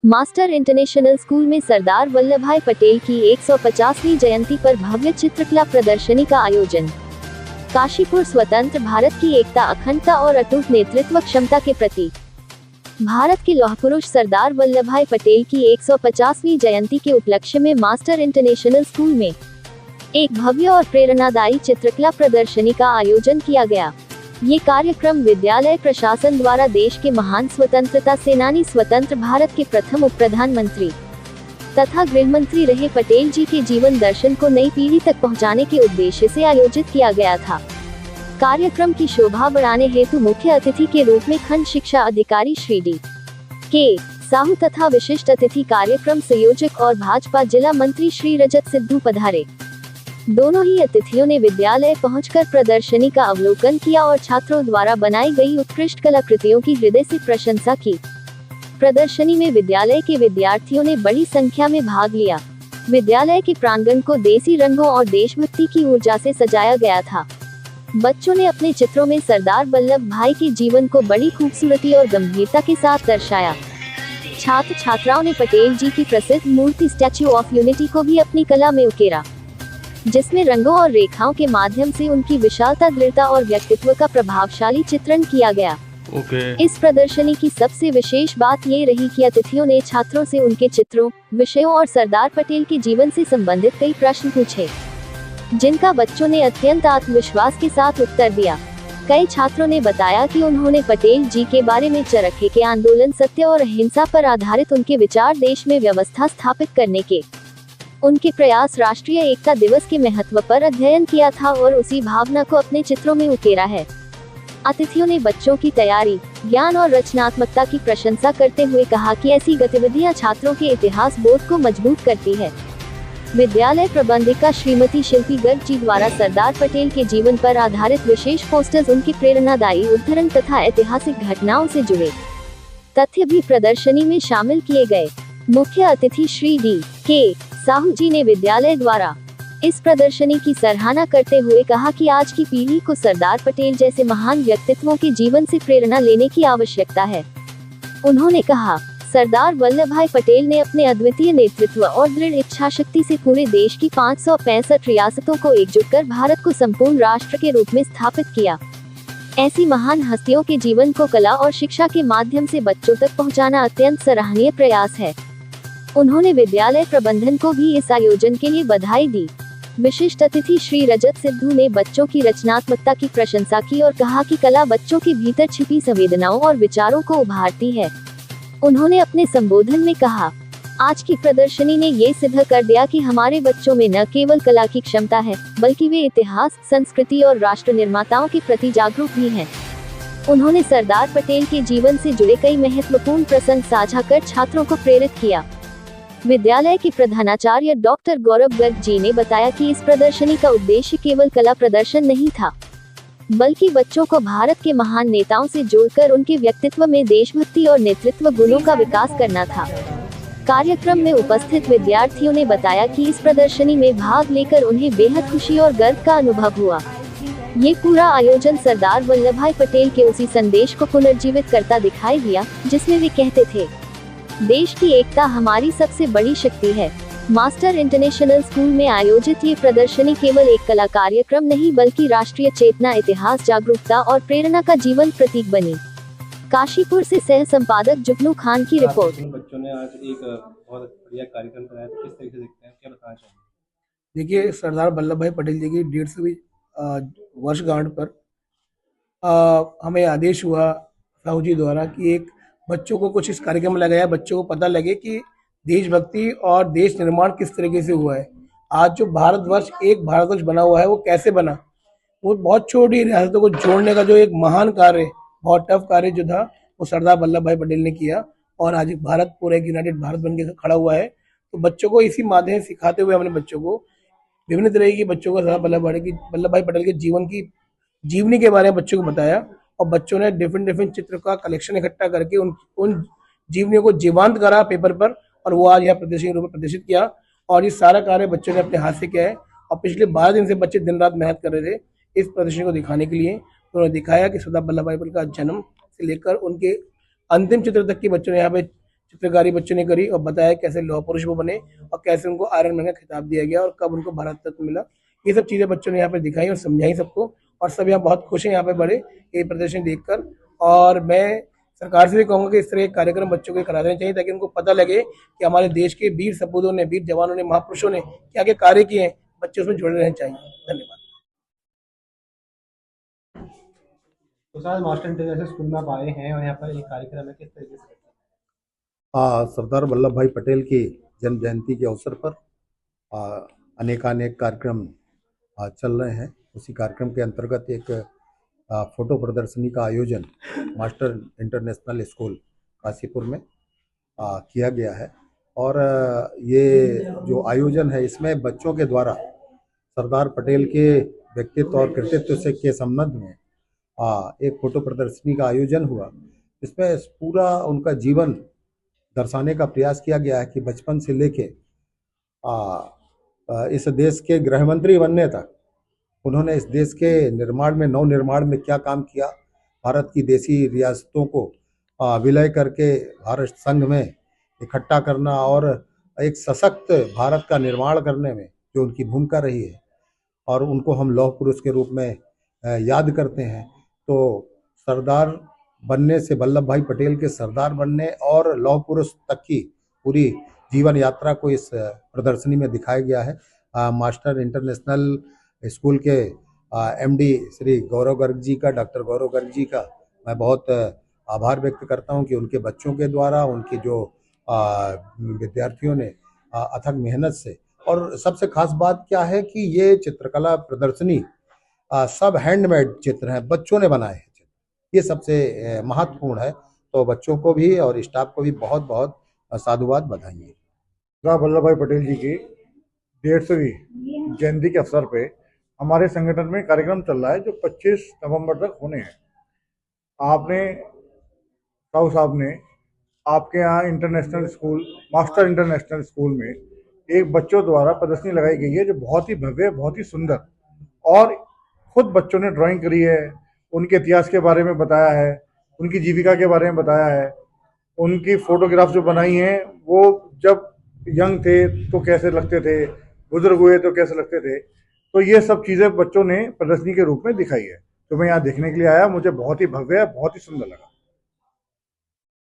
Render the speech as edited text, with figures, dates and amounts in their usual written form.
Master international school में सरदार वल्लभ भाई पटेल की 150वीं जयंती पर भव्य चित्रकला प्रदर्शनी का आयोजन। काशीपुर स्वतंत्र भारत की एकता, अखंडता और अटूट नेतृत्व क्षमता के प्रतीक। भारत के लौह पुरुष सरदार वल्लभ भाई पटेल की 150वीं जयंती के उपलक्ष्य में मास्टर इंटरनेशनल स्कूल में एक भव्य और प्रेरणादायी चित्रकला प्रदर्शनी का आयोजन किया गया। ये कार्यक्रम विद्यालय प्रशासन द्वारा देश के महान स्वतंत्रता सेनानी, स्वतंत्र भारत के प्रथम उप प्रधानमंत्री तथा गृह मंत्री रहे पटेल जी के जीवन दर्शन को नई पीढ़ी तक पहुंचाने के उद्देश्य से आयोजित किया गया था। कार्यक्रम की शोभा बढ़ाने हेतु मुख्य अतिथि के रूप में खंड शिक्षा अधिकारी श्री डी.के. साहू तथा विशिष्ट अतिथि कार्यक्रम संयोजक और भाजपा जिला मंत्री श्री रजत सिद्धू पधारे। दोनों ही अतिथियों ने विद्यालय पहुंचकर प्रदर्शनी का अवलोकन किया और छात्रों द्वारा बनाई गई उत्कृष्ट कलाकृतियों की हृदय से प्रशंसा की। प्रदर्शनी में विद्यालय के विद्यार्थियों ने बड़ी संख्या में भाग लिया। विद्यालय के प्रांगण को देसी रंगों और देशभक्ति की ऊर्जा से सजाया गया था। बच्चों ने अपने चित्रों में सरदार वल्लभ भाई के जीवन को बड़ी खूबसूरती और गंभीरता के साथ दर्शाया। छात्र छात्राओं ने पटेल जी की प्रसिद्ध मूर्ति स्टैच्यू ऑफ यूनिटी को भी अपनी कला में उकेरा, जिसमें रंगों और रेखाओं के माध्यम से उनकी विशालता, दृढ़ता और व्यक्तित्व का प्रभावशाली चित्रण किया गया। इस प्रदर्शनी की सबसे विशेष बात ये रही कि अतिथियों ने छात्रों से उनके चित्रों, विषयों और सरदार पटेल के जीवन से संबंधित कई प्रश्न पूछे, जिनका बच्चों ने अत्यंत आत्मविश्वास के साथ उत्तर दिया। कई छात्रों ने बताया कि उन्होंने पटेल जी के बारे में चरखे के आंदोलन, सत्य और अहिंसा पर आधारित उनके विचार, देश में व्यवस्था स्थापित करने के उनके प्रयास, राष्ट्रीय एकता दिवस के महत्व पर अध्ययन किया था और उसी भावना को अपने चित्रों में उकेरा है। अतिथियों ने बच्चों की तैयारी, ज्ञान और रचनात्मकता की प्रशंसा करते हुए कहा कि ऐसी गतिविधियां छात्रों के इतिहास बोध को मजबूत करती है। विद्यालय प्रबंधिका श्रीमती शिल्पी गर्ग जी द्वारा सरदार पटेल के जीवन पर आधारित विशेष पोस्टर्स, उनकी प्रेरणादायी उद्धरण तथा ऐतिहासिक घटनाओं से जुड़े तथ्य भी प्रदर्शनी में शामिल किए गए। मुख्य अतिथि श्री डी.के. साहू जी ने विद्यालय द्वारा इस प्रदर्शनी की सराहना करते हुए कहा कि आज की पीढ़ी को सरदार पटेल जैसे महान व्यक्तित्वों के जीवन से प्रेरणा लेने की आवश्यकता है। उन्होंने कहा, सरदार वल्लभ भाई पटेल ने अपने अद्वितीय नेतृत्व और दृढ़ इच्छा शक्ति से पूरे देश की 565 रियासतों को एकजुट कर भारत को संपूर्ण राष्ट्र के रूप में स्थापित किया। ऐसी महान हस्तियों के जीवन को कला और शिक्षा के माध्यम से बच्चों तक पहुंचाना अत्यंत सराहनीय प्रयास है। उन्होंने विद्यालय प्रबंधन को भी इस आयोजन के लिए बधाई दी। विशिष्ट अतिथि श्री रजत सिद्धू ने बच्चों की रचनात्मकता की प्रशंसा की और कहा कि कला बच्चों के भीतर छिपी संवेदनाओं और विचारों को उभारती है। उन्होंने अपने संबोधन में कहा, आज की प्रदर्शनी ने ये सिद्ध कर दिया कि हमारे बच्चों में न केवल कला की क्षमता है, बल्कि वे इतिहास, संस्कृति और राष्ट्र निर्माताओं के प्रति जागरूक भी हैं। उन्होंने सरदार पटेल के जीवन से जुड़े कई महत्वपूर्ण प्रसंग साझा कर छात्रों को प्रेरित किया। विद्यालय के प्रधानाचार्य डॉक्टर गौरव गर्ग जी ने बताया कि इस प्रदर्शनी का उद्देश्य केवल कला प्रदर्शन नहीं था, बल्कि बच्चों को भारत के महान नेताओं से जोड़कर उनके व्यक्तित्व में देशभक्ति और नेतृत्व गुणों का विकास करना था। कार्यक्रम में उपस्थित विद्यार्थियों ने बताया कि इस प्रदर्शनी में भाग लेकर उन्हें बेहद खुशी और गर्व का अनुभव हुआ। ये पूरा आयोजन सरदार वल्लभ भाई पटेल के उसी संदेश को पुनर्जीवित करता दिखाई दिया, जिसमें वे कहते थे, देश की एकता हमारी सबसे बड़ी शक्ति है। मास्टर इंटरनेशनल स्कूल में आयोजित ये प्रदर्शनी केवल एक कला कार्यक्रम नहीं, बल्कि राष्ट्रीय चेतना, इतिहास, जागरूकता और प्रेरणा का जीवन प्रतीक बनी। काशीपुर से सह संपादक जुगनू खान की रिपोर्ट। बच्चों ने आज एक बहुत बढ़िया कार्यक्रम कराया, तो किस तरीके से देखते हैं, क्या बताना चाहेंगे? देखिए, सरदार वल्लभ भाई पटेल जी की 150वीं वर्षगांठ पर हमें आदेश हुआ साहू जी द्वारा कि एक बच्चों को कुछ इस कार्यक्रम में लगाया, बच्चों को पता लगे कि देशभक्ति और देश निर्माण किस तरीके से हुआ है। आज जो भारतवर्ष एक भारतवर्ष बना हुआ है, वो कैसे बना, वो बहुत छोटी रियासतों को जोड़ने का जो एक महान कार्य, बहुत टफ कार्य जो था, वो सरदार वल्लभ भाई पटेल ने किया और आज एक भारत पूरा एक यूनाइटेड भारत बन के खड़ा हुआ है। तो बच्चों को इसी माध्यम से सिखाते हुए हमने बच्चों को विभिन्न तरह की बच्चों को सरदार वल्लभ भाई पटेल के जीवन की जीवनी के बारे में बच्चों को बताया और बच्चों ने डिफरेंट चित्र का कलेक्शन इकट्ठा करके उन जीवनियों को जीवंत करा पेपर पर और वो आज यहाँ प्रदर्शनी के रूप में प्रदर्शित किया। और ये सारा कार्य बच्चों ने अपने हाथ से किया है और पिछले 12 दिन से बच्चे दिन रात मेहनत कर रहे थे इस प्रदर्शनी को दिखाने के लिए। उन्होंने दिखाया कि सरदार वल्लभ भाई पटेल का जन्म से लेकर उनके अंतिम चित्र तक की बच्चों ने यहाँ पे चित्रकारी बच्चों ने करी और बताया कैसे लौह पुरुष वो बने और कैसे उनको आयरन मैन का खिताब दिया गया और कब उनको भारत रत्न मिला। ये सब चीज़ें बच्चों ने यहाँ पे दिखाई और समझाई सबको, और सब यहाँ बहुत खुश हैं यहाँ पे बड़े ये प्रदर्शन देखकर। और मैं सरकार से भी कहूँगा कि इस तरह के कार्यक्रम बच्चों को करा देने चाहिए ताकि उनको पता लगे कि हमारे देश के वीर सपूतों ने, वीर जवानों ने, महापुरुषों ने क्या क्या कार्य किए हैं। बच्चे उसमें जुड़े रहने चाहिए। धन्यवाद। तो सर मास्टर इंटरनेशनल स्कूल में आप आए हैं और यहाँ पर एक कार्यक्रम है, किस तरीके से करते हैं? सरदार वल्लभ भाई पटेल की जन्म जयंती के अवसर पर अनेकानेक कार्यक्रम चल रहे हैं। उसी कार्यक्रम के अंतर्गत एक फोटो प्रदर्शनी का आयोजन मास्टर इंटरनेशनल स्कूल काशीपुर में किया गया है। और ये जो आयोजन है इसमें बच्चों के द्वारा सरदार पटेल के व्यक्तित्व और कृतित्व से के संबंध में एक फोटो प्रदर्शनी का आयोजन हुआ। इसमें पूरा उनका जीवन दर्शाने का प्रयास किया गया है कि बचपन से लेके इस देश के गृह मंत्री बनने तक उन्होंने इस देश के निर्माण में, नव निर्माण में क्या काम किया। भारत की देशी रियासतों को विलय करके भारत संघ में इकट्ठा करना और एक सशक्त भारत का निर्माण करने में जो उनकी भूमिका रही है, और उनको हम लौह पुरुष के रूप में याद करते हैं। तो सरदार बनने से, वल्लभ भाई पटेल के सरदार बनने और लौह पुरुष तक की पूरी जीवन यात्रा को इस प्रदर्शनी में दिखाया गया है। मास्टर इंटरनेशनल स्कूल के एमडी श्री गौरव गर्ग जी का, डॉक्टर गौरव गर्ग जी का मैं बहुत आभार व्यक्त करता हूं कि उनके बच्चों के द्वारा, उनकी जो विद्यार्थियों ने अथक मेहनत से, और सबसे खास बात क्या है कि ये चित्रकला प्रदर्शनी सब हैंडमेड चित्र हैं, बच्चों ने बनाए हैं। ये सबसे महत्वपूर्ण है। तो बच्चों को भी और स्टाफ को भी बहुत बहुत साधुवाद, बधाई। सरदार वल्लभ भाई पटेल जी की 150वीं जयंती के अवसर पे हमारे संगठन में कार्यक्रम चल रहा है जो 25 नवंबर तक होने हैं। आपने साहू साहब ने आपके यहाँ international school, master international school में एक बच्चों द्वारा प्रदर्शनी लगाई गई है जो बहुत ही भव्य, बहुत ही सुंदर, और खुद बच्चों ने ड्राइंग करी है, उनके इतिहास के बारे में बताया है, उनकी जीविका के बारे में बताया है। उनकी फोटोग्राफ जो बनाई हैं वो जब यंग थे तो कैसे लगते थे, बुजुर्ग हुए तो कैसे लगते थे, तो ये सब चीज़ें बच्चों ने प्रदर्शनी के रूप में दिखाई है। तो मैं यहाँ देखने के लिए आया, मुझे बहुत ही भव्य, बहुत ही सुंदर लगा।